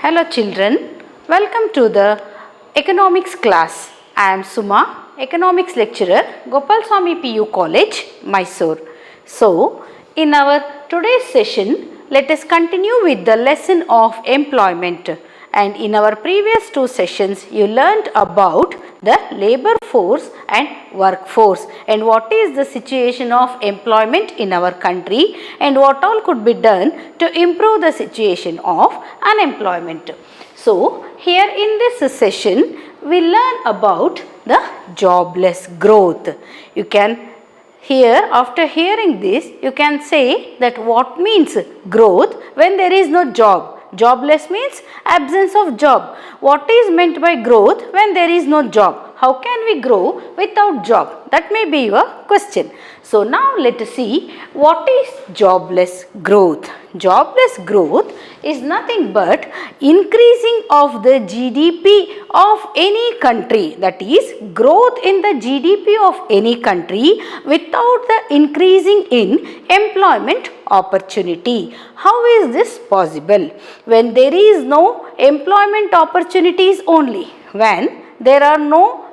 Hello children, welcome to the economics class. I am Suma, economics lecturer, Gopalswamy PU College, Mysore. So, in our today's session, let us continue with the lesson of employment. And in our previous two sessions, you learnt about the labor force and workforce and what is the situation of employment in our country and what all could be done to improve the situation of unemployment. So, here in this session, we learn about the jobless growth. You can after hearing this, you can say that what means growth when there is no job. Jobless means absence of job. What is meant by growth when there is no job? How can we grow without job? That may be your question. So now let us see what is jobless growth. Jobless growth is nothing but increasing of the GDP of any country, that is growth in the GDP of any country without the increasing in employment opportunity. How is this possible? When there is no employment opportunities only, when there are no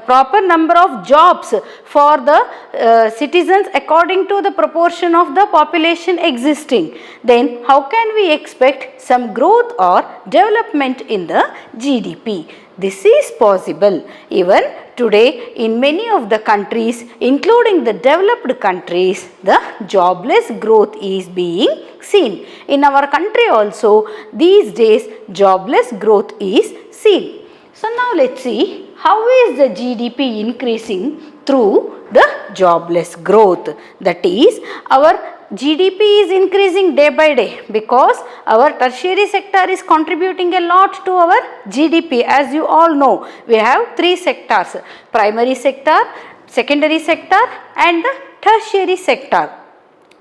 proper number of jobs for the citizens according to the proportion of the population existing, then how can we expect some growth or development in the GDP? This is possible even today in many of the countries, including the developed countries, the jobless growth is being seen. In our country also these days jobless growth is seen. So now let's see how is the GDP increasing through the jobless growth. That is, our GDP is increasing day by day because our tertiary sector is contributing a lot to our GDP. As you all know, we have three sectors: primary sector, secondary sector and the tertiary sector.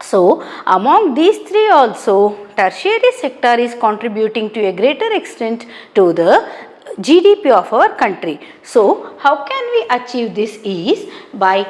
So, among these three also, tertiary sector is contributing to a greater extent to the GDP of our country. So, how can we achieve this is by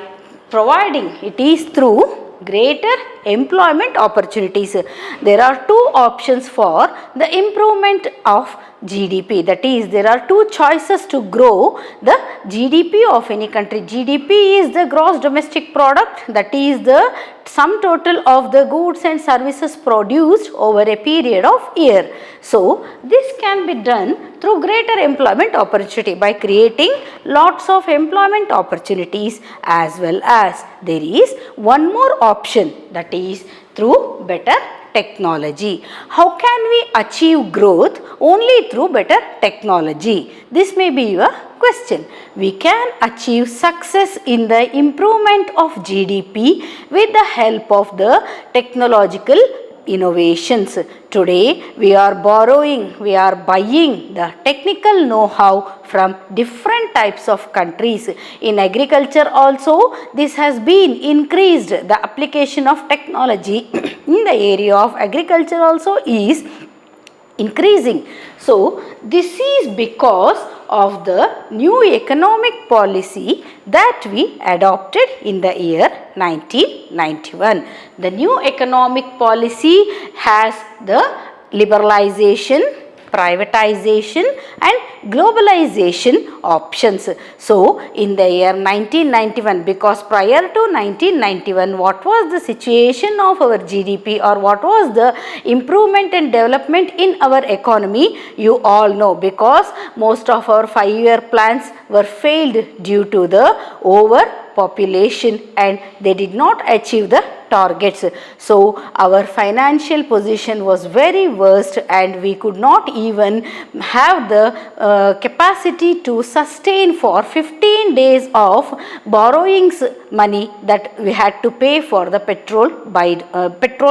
providing it is through greater employment opportunities. There are two options for the improvement of GDP, that is there are two choices to grow the GDP of any country. GDP is the gross domestic product, that is the sum total of the goods and services produced over a period of year. So, this can be done through greater employment opportunity by creating lots of employment opportunities, as well as there is one more option, that is through better technology. How can we achieve growth? Only through better technology. This may be your question. We can achieve success in the improvement of GDP with the help of the technological innovations. Today we are borrowing, we are buying the technical know-how from different types of countries. In agriculture also this has been increased. The application of technology in the area of agriculture also is increasing. So, this is because of the new economic policy that we adopted in the year 1991. The new economic policy has the liberalization, privatization and globalization options. So, in the year 1991, because prior to 1991, what was the situation of our GDP or what was the improvement and development in our economy, you all know, because most of our 5-year plans were failed due to the overpopulation and they did not achieve the targets. So, our financial position was very worst and we could not even have the capacity to sustain for 15 days of borrowings money that we had to pay for the petrol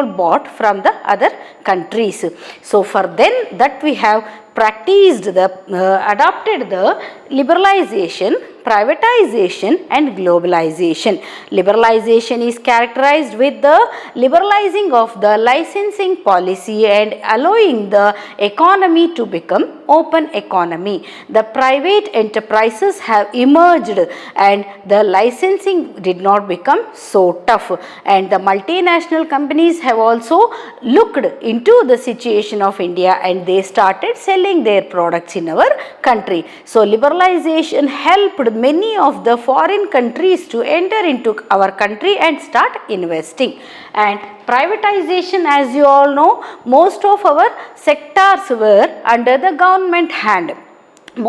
bought from the other countries. So, for then that we have practiced adopted the liberalization, privatization and globalization. Liberalization is characterized with the liberalizing of the licensing policy and allowing the economy to become open economy. The private enterprises have emerged and the licensing did not become so tough, and the multinational companies have also looked into the situation of India and they started selling their products in our country. So liberalization helped many of the foreign countries to enter into our country and start investing. And privatization, as you all know, most of our sectors were under the government hand.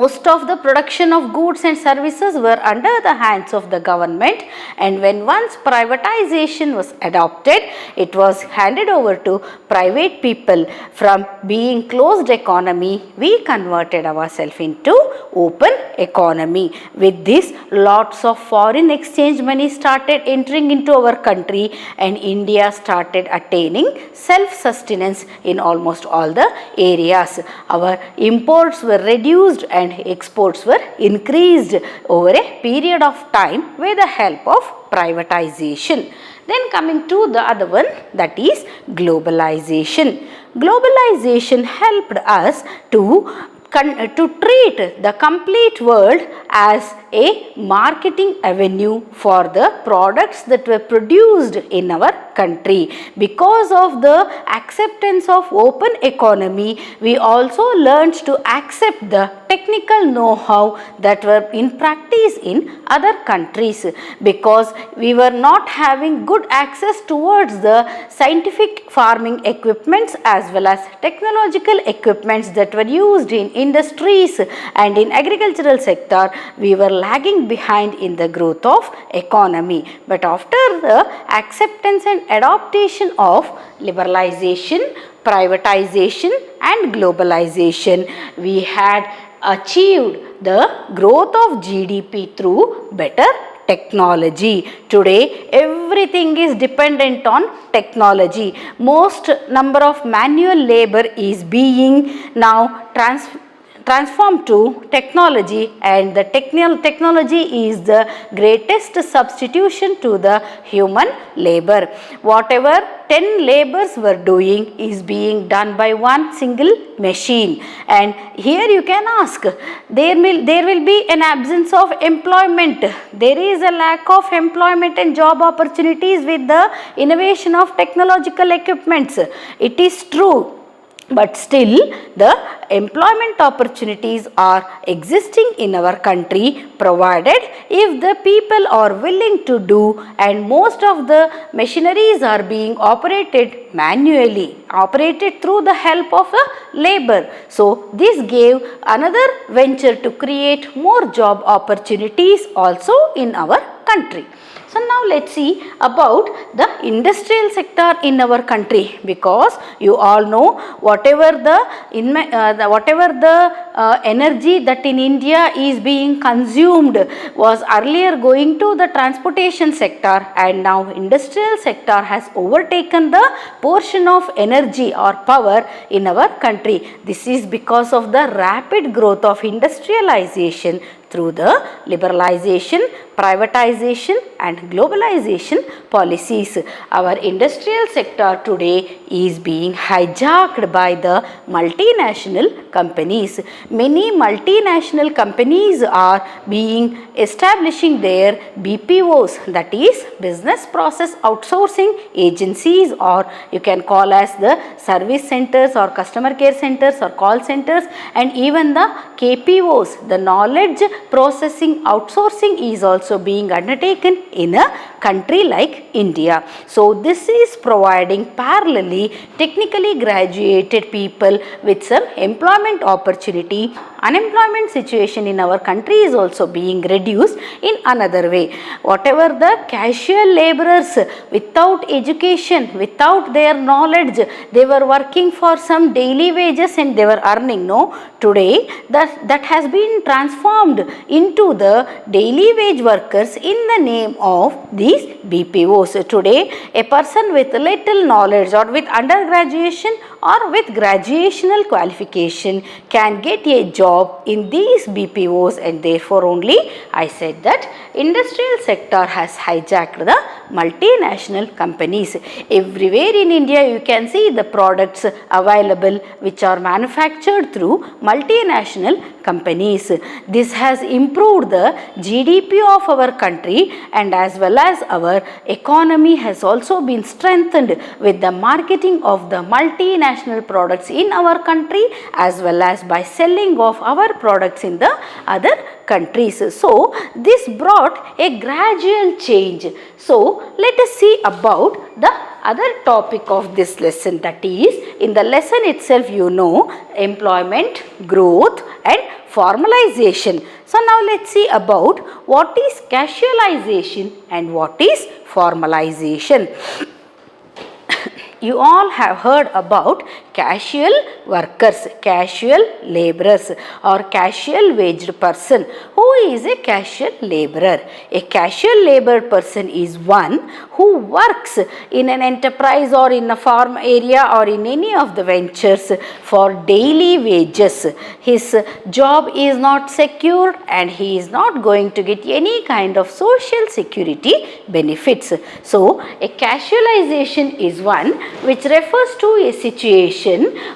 Most of the production of goods and services were under the hands of the government, and when once privatization was adopted, it was handed over to private people. From being closed economy, we converted ourselves into open economy. With this, lots of foreign exchange money started entering into our country and India started attaining self-sustenance in almost all the areas. Our imports were reduced and exports were increased over a period of time with the help of privatization. Then coming to the other one, that is globalization. Globalization helped us to treat the complete world as a marketing avenue for the products that were produced in our country. Because of the acceptance of open economy, we also learned to accept the technical know-how that were in practice in other countries, because we were not having good access towards the scientific farming equipments as well as technological equipments that were used in industries and in agricultural sector. We were lagging behind in the growth of economy. But after the acceptance and adaptation of liberalization, privatization and globalization, we had achieved the growth of GDP through better technology. Today everything is dependent on technology. Most number of manual labor is being now transformed to technology, and the technology is the greatest substitution to the human labor. Whatever 10 labors were doing is being done by one single machine. And here you can ask, there will be an absence of employment. There is a lack of employment and job opportunities with the innovation of technological equipments. It is true. But still, the employment opportunities are existing in our country, provided if the people are willing to do, and most of the machineries are being operated manually, operated through the help of a labor. So this gave another venture to create more job opportunities also in our country. So now let's see about the industrial sector in our country, because you all know whatever the energy that in India is being consumed was earlier going to the transportation sector, and now industrial sector has overtaken the portion of energy or power in our country. This is because of the rapid growth of industrialization through the liberalization, privatization and globalization policies. Our industrial sector today is being hijacked by the multinational companies. Many multinational companies are establishing their BPOs, that is business process outsourcing agencies, or you can call as the service centers or customer care centers or call centers, and even the KPOs, the knowledge processing outsourcing, is also being undertaken in a country like India. So this is providing parallelly technically graduated people with some employment opportunity. Unemployment situation in our country is also being reduced in another way. Whatever the casual laborers without education, without their knowledge, they were working for some daily wages and they were earning. No, today that has been transformed into the daily wage workers in the name of these BPOs. Today a person with little knowledge or with undergraduation or with graduational qualification can get a job in these BPOs, and therefore only I said that industrial sector has hijacked the multinational companies. Everywhere in India you can see the products available which are manufactured through multinational companies. This has improved the GDP of our country, and as well as our economy has also been strengthened with the marketing of the multinational products in our country, as well as by selling of our products in the other countries. So, this brought a gradual change. So, let us see about the other topic of this lesson, that is, in the lesson itself you know employment, growth and formalization. So, now let us see about what is casualization and what is formalization. You all have heard about casual workers, casual laborers or casual waged person. Who is a casual laborer? A casual labor person is one who works in an enterprise or in a farm area or in any of the ventures for daily wages. His job is not secured and he is not going to get any kind of social security benefits. So, a casualization is one which refers to a situation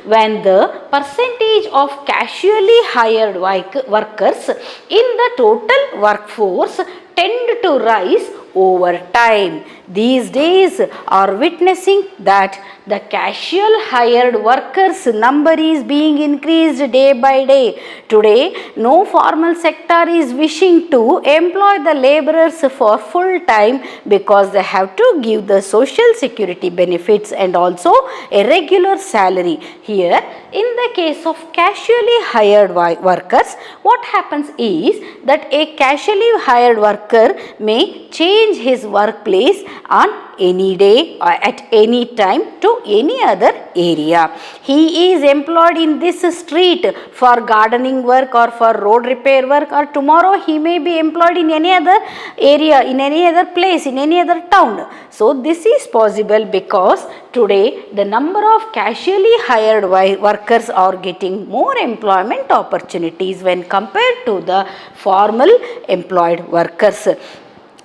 when the percentage of casually hired workers in the total workforce tend to rise over time. These days are witnessing that the casual hired workers number is being increased day by day. Today, no formal sector is wishing to employ the laborers for full time because they have to give the social security benefits and also a regular salary. Here, in the case of casually hired workers, what happens is that a casually hired worker may change his workplace on any day or at any time to any other area. He is employed in this street for gardening work or for road repair work, or tomorrow he may be employed in any other area, in any other place, in any other town. So, this is possible because today the number of casually hired workers are getting more employment opportunities when compared to the formal employed workers.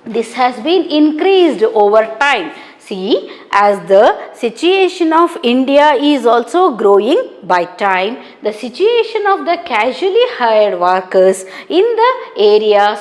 This has been increased over time. See, as the situation of India is also growing by time, the situation of the casually hired workers in the areas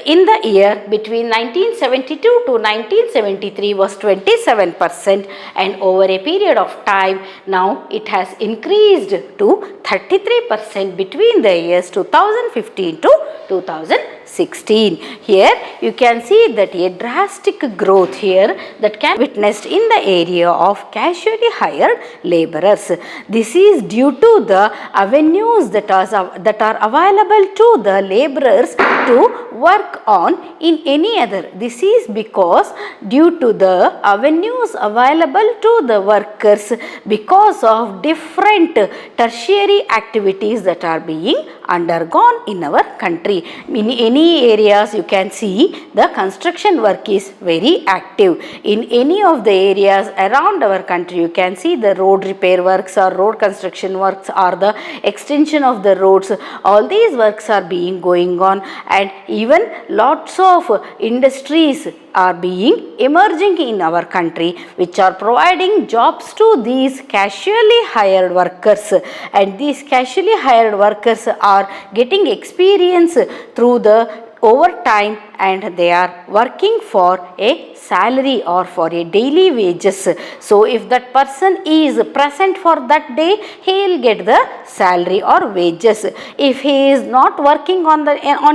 in the year between 1972 to 1973 was 27%, and over a period of time now it has increased to 33% between the years 2015 to 2016. Here you can see that a drastic growth here that can be witnessed in the area of casually hired laborers. This is due to the avenues that are available to the laborers to work on in any other. This is because due to the avenues available to the workers because of different tertiary activities that are being undergone in our country. In any areas you can see the construction work is very active. In any of the areas around our country you can see the road repair works or road construction works or the extension of the roads. All these works are being going on, and even lots of industries are being emerging in our country which are providing jobs to these casually hired workers, and these casually hired workers are getting experience through the overtime and they are working for a salary or for a daily wages. So, if that person is present for that day, he will get the salary or wages. If he is not working on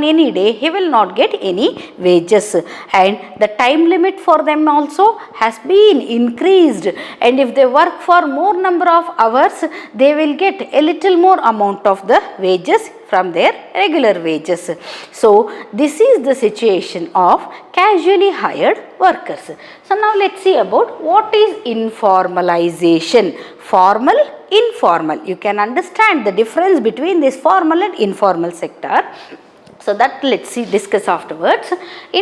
any day, he will not get any wages. And the time limit for them also has been increased, and if they work for more number of hours, they will get a little more amount of the wages from their regular wages. So, this is the situation of casually hired workers. So, now let us see about what is informalization. Formal, informal. You can understand the difference between this formal and informal sector. So that let's see discuss afterwards.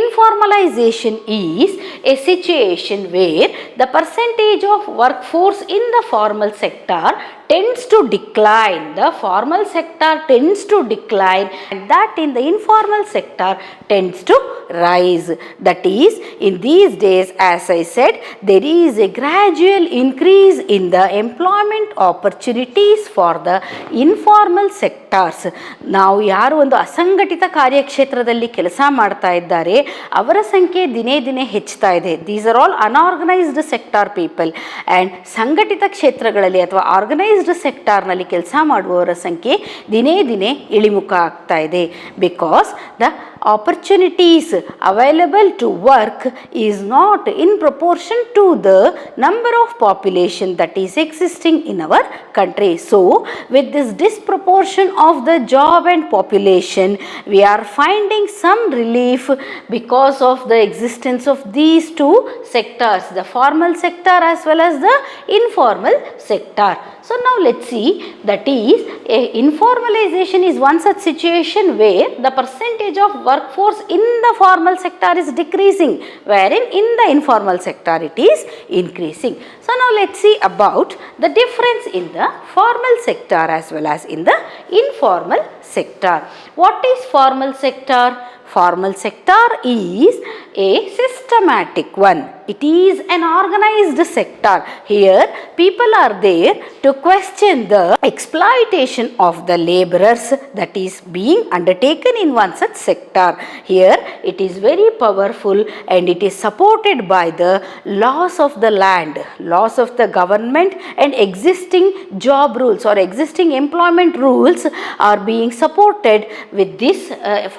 Informalization is a situation where the percentage of workforce in the formal sector tends to decline. The formal sector tends to decline and that in the informal sector tends to rise. That is, in these days, as I said, there is a gradual increase in the employment opportunities for the informal sectors. ನಾವು ಯಾರು ಒಂದು ಅಸಂಘಟಿತ ಕಾರ್ಯಕ್ಷೇತ್ರದಲ್ಲಿ ಕೆಲಸ ಮಾಡ್ತಾ ಇದ್ದಾರೆ ಅವರ ಸಂಖ್ಯೆ ದಿನೇ ದಿನೇ ಹೆಚ್ಚುತ್ತಾ ಇದೆ. These are all unorganised sector people and ಸಂಘಟಿತ ಕ್ಷೇತ್ರಗಳಲ್ಲಿ ಅಥವಾ ಆರ್ಗನೈಸ್ಡ್ ಸೆಕ್ಟಾರ್ನಲ್ಲಿ ಕೆಲಸ ಮಾಡುವವರ ಸಂಖ್ಯೆ ದಿನೇ ದಿನೇ ಇಳಿಮುಖ ಆಗ್ತಾ ಇದೆ. Because the opportunities available to work is not in proportion to the number of population that is existing in our country. So with this disproportion of the job and population, we are finding some relief because of the existence of these two sectors, the formal sector as well as the informal sector. So now let's see, that is, informalization is one such situation where the percentage of workforce in the formal sector is decreasing, wherein in the informal sector it is increasing. So now let's see about the difference in the formal sector as well as in the informal sector. What is formal sector? Formal sector is a systematic one. It is an organized sector. Here people are there to question the exploitation of the laborers that is being undertaken in one such sector. Here it is very powerful and it is supported by the laws of the land, laws of the government, and existing job rules or existing employment rules are being supported with this.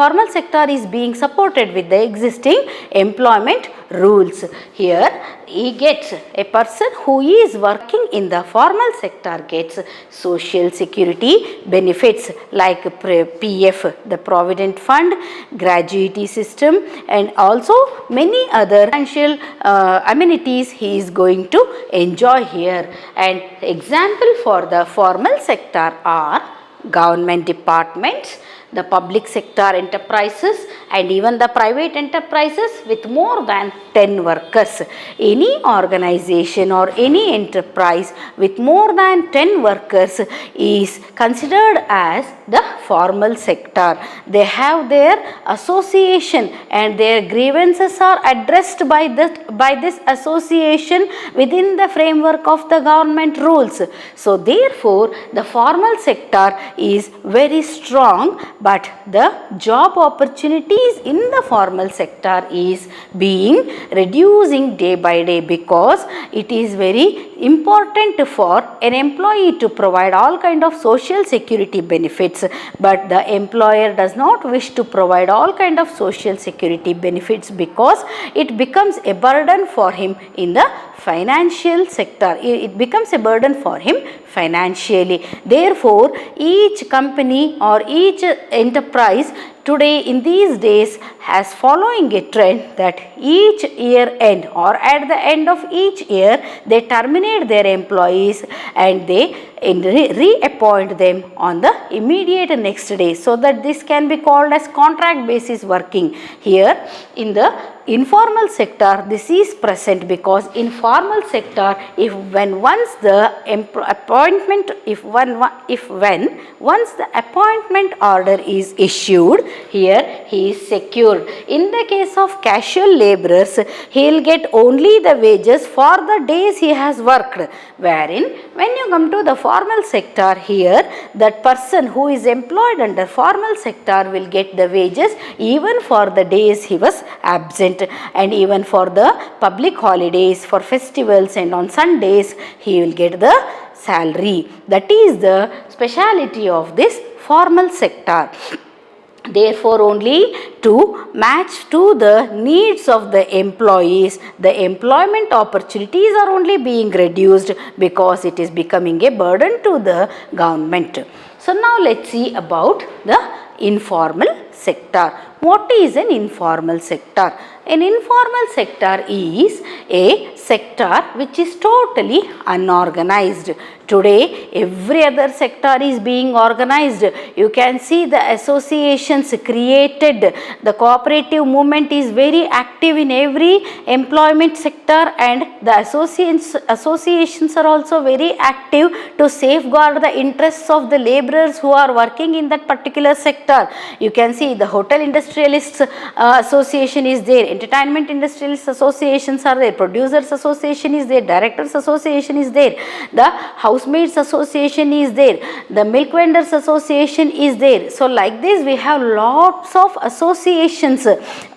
Formal sector is being supported with the existing employment rules. Here he gets, a person who is working in the formal sector gets social security benefits like PF, the provident fund, gratuity system, and also many other financial amenities he is going to enjoy here. And example for the formal sector are government departments, the public sector enterprises, and even the private enterprises with more than 10 workers. Any organization or any enterprise with more than 10 workers is considered as the formal sector. They have their association and their grievances are addressed by this association within the framework of the government rules. So therefore the formal sector is very strong, but the job opportunities in the formal sector is being reducing day by day, because it is very important for an employee to provide all kind of social security benefits, but the employer does not wish to provide all kind of social security benefits because it becomes a burden for him in the financial sector. It becomes a burden for him financially. Therefore each company or each enterprise today in these days has following a trend that each year end or at the end of each year they terminate their employees and they reappoint them on the immediate next day, so that this can be called as contract basis working. Here in the informal sector this is present, because in formal sector once the appointment order is issued, here he is secured. In the case of casual laborers, he will get only the wages for the days he has worked, wherein when you come to the formal sector, here that person who is employed under formal sector will get the wages even for the days he was absent, and even for the public holidays, for festivals and on Sundays he will get the salary. That is the speciality of this formal sector. Therefore only to match to the needs of the employees, the employment opportunities are only being reduced because it is becoming a burden to the government. So now let's see about the informal sector. What is an informal sector? An informal sector is a sector which is totally unorganized. Today, every other sector is being organized. You can see the associations created. The cooperative movement is very active in every employment sector, and the associations are also very active to safeguard the interests of the laborers who are working in that particular sector. You can see the Hotel Industrialists Association is there, Entertainment Industrialists Associations are there, Producers Association is there, Directors Association is there, the Housemaids Association is there, the Milk Vendors Association is there. So like this we have lots of associations.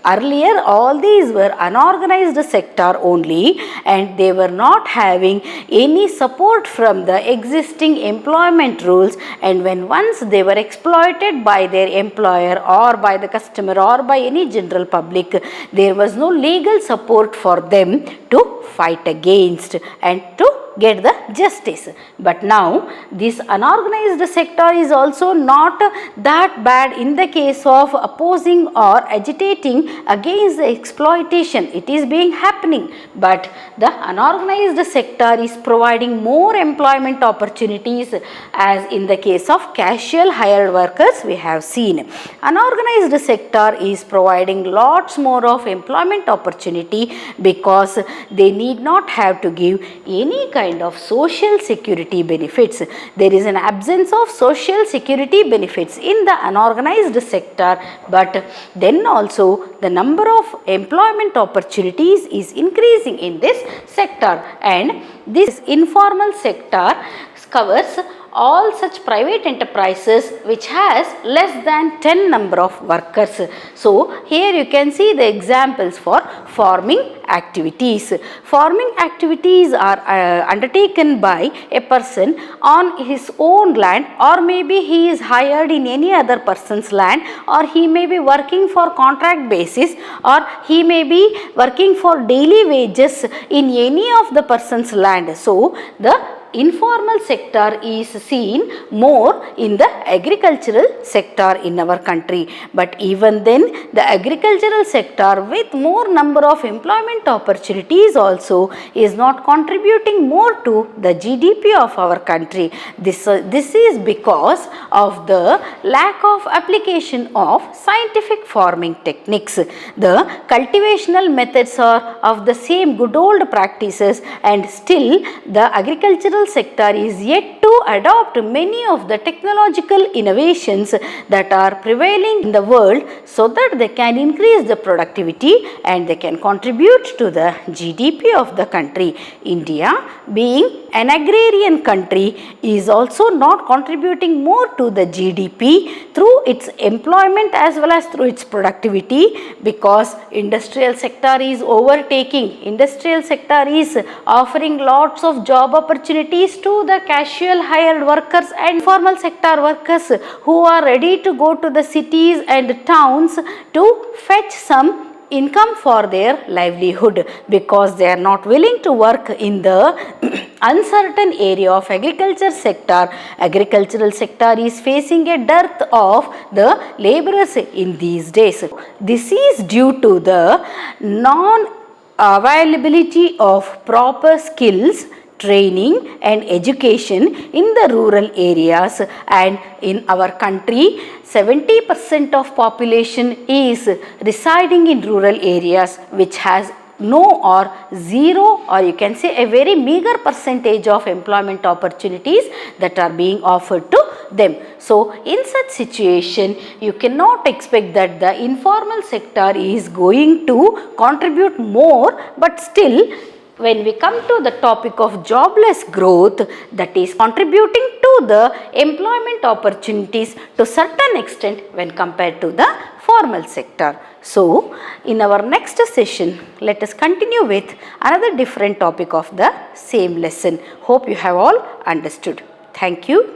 Earlier all these were unorganized sector only, and they were not having any support from the existing employment rules, and when once they were exploited by their employer or by the customer or by any general public, there was no legal support for them to fight against and to get the justice. But now this unorganized sector is also not that bad in the case of opposing or agitating against the exploitation. It is being happening, but the unorganized sector is providing more employment opportunities, as in the case of casual hired workers we have seen. Unorganized sector is providing lots more of employment opportunity because they need not have to give any kind of social security benefits. There is an absence of social security benefits in the unorganized sector, but then also the number of employment opportunities is increasing in this sector, and this informal sector covers all such private enterprises which has less than 10 number of workers. So here you can see the examples for farming activities. Farming activities are undertaken by a person on his own land, or maybe he is hired in any other person's land, or he may be working for contract basis, or he may be working for daily wages in any of the person's land. So the informal sector is seen more in the agricultural sector in our country, but even then the agricultural sector with more number of employment opportunities also is not contributing more to the GDP of our country. This is because of the lack of application of scientific farming techniques. The cultivational methods are of the same good old practices, and still the agricultural sector is yet to adopt many of the technological innovations that are prevailing in the world, so that they can increase the productivity and they can contribute to the GDP of the country. India, being an agrarian country, is also not contributing more to the GDP through its employment as well as through its productivity, because industrial sector is overtaking. Industrial sector is offering lots of job opportunities to the casual hired workers and informal sector workers who are ready to go to the cities and towns to fetch some income for their livelihood, because they are not willing to work in the uncertain area of agriculture sector. Agricultural sector is facing a dearth of the laborers in these days. This is due to the non-availability of proper skills, training and education in the rural areas, and in our country 70% of population is residing in rural areas, which has no or zero, or you can say a very meager percentage of employment opportunities that are being offered to them. So in such situation you cannot expect that the informal sector is going to contribute more, but still when we come to the topic of jobless growth, that is contributing to the employment opportunities to certain extent when compared to the formal sector. So in our next session, let us continue with another different topic of the same lesson. Hope you have all understood. Thank you.